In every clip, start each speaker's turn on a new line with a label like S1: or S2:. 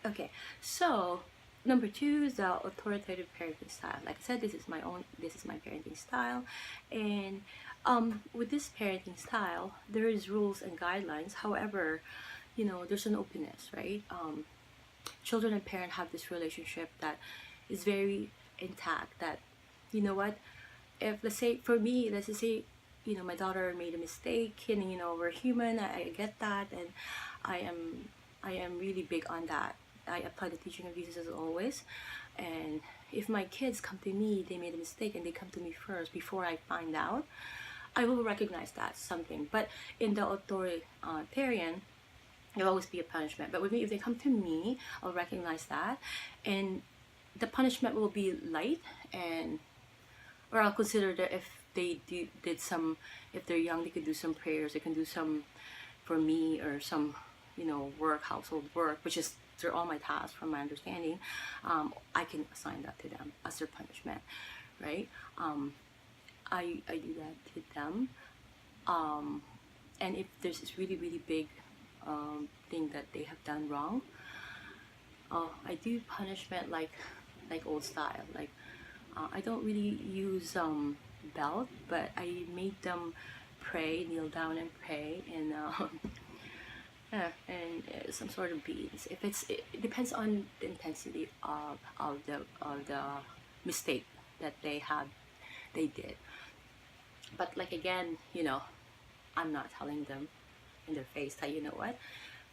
S1: Okay, so number two is the authoritative parenting style. Like I said, this is my parenting style, and with this parenting style, there is rules and guidelines. However, there's an openness, right? Children and parent have this relationship that is very intact. That, you know what, if let's say for me, let's just say, my daughter made a mistake, and we're human. I get that, and I am I am really big on that. I apply the teaching of Jesus as always. And if my kids come to me, they made a mistake and they come to me first before I find out, I will recognize that something. But in the authoritarian, there'll always be a punishment. But with me, if they come to me, I'll recognize that, and the punishment will be light, and or I'll consider that if they did some, if they're young, they could do some prayers, they can do some for me, or some work, household work, which is, they're all my tasks from my understanding. I can assign that to them as their punishment, right? I do that to them, and if there's this really big thing that they have done wrong, I do punishment like old style. Like I don't really use belt, but I made them pray, kneel down and pray, and some sort of beads. If it depends on the intensity of the mistake that they did. But like again, I'm not telling them in their face that, you know what,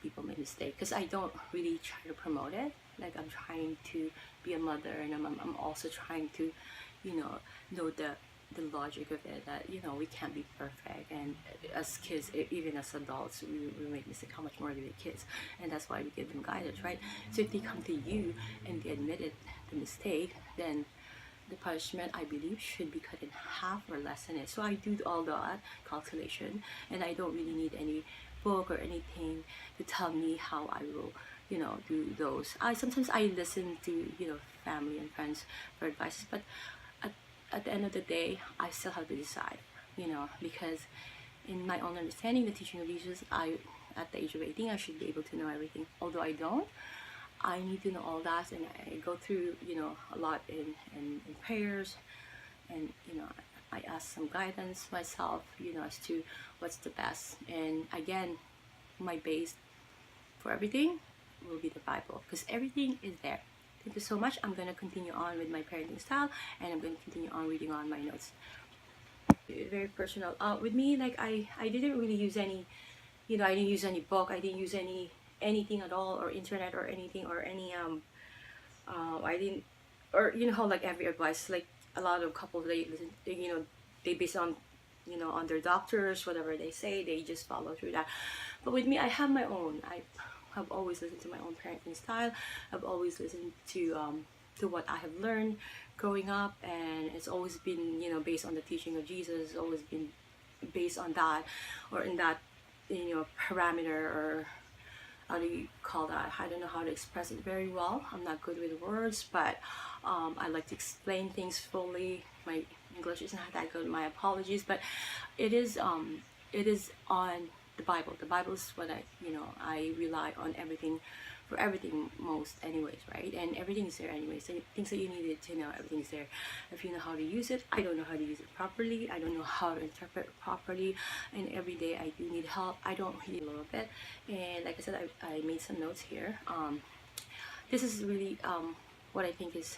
S1: people make mistakes, because I don't really try to promote it. Like, I'm trying to be a mother, and I'm also trying to know the logic of it, that we can't be perfect, and as kids, even as adults, we make mistakes. How much more do we kids? And that's why we give them guidance, right? So if they come to you and they admitted the mistake, then the punishment, I believe, should be cut in half or lessen it. So I do all that calculation, and I don't really need any book or anything to tell me how I will do those. Sometimes I listen to family and friends for advice, but at the end of the day, I still have to decide, because in my own understanding, the teaching of Jesus, at the age of 18, I should be able to know everything. Although I don't, I need to know all that, and I go through a lot in prayers, and I ask some guidance myself, as to what's the best. And again, my base for everything will be the Bible, because everything is there. Thank you so much. I'm going to continue on with my parenting style, and I'm going to continue on reading on my notes. Very personal. With me, like I didn't really use any, I didn't use any book. I didn't use anything at all, or internet, or anything, or any I didn't, or how like every advice, like a lot of couples, they listen, they base on on their doctors, whatever they say, they just follow through that. But with me, I have my own. I have always listened to my own parenting style. I've always listened to what I have learned growing up, and it's always been based on the teaching of Jesus. It's always been based on that, or in that parameter, or how do you call that? I don't know how to express it very well. I'm not good with words, but I like to explain things fully. My English is not that good. My apologies, but it is on the Bible. The Bible is what I rely on everything, for everything most anyways, right? And everything is there anyways. And things that you needed to know, everything's there. If you know how to use it, I don't know how to use it properly. I don't know how to interpret it properly. And every day I do need help. I don't really a little bit. And like I said, I made some notes here. This is really what I think is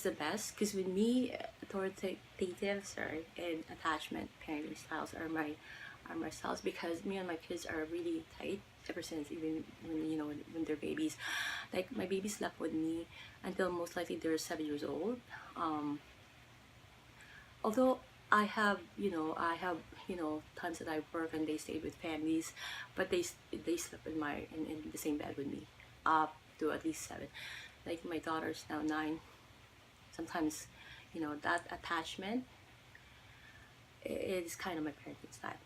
S1: the best, because with me, authoritative, and attachment parenting styles are my styles, because me and my kids are really tight ever since, even when they're babies. Like, my baby slept with me until most likely they're 7 years old. Although I have times that I work and they stayed with families, but they slept in the same bed with me up to at least 7. Like, my daughter's now 9. Sometimes that attachment is kind of my parenting style.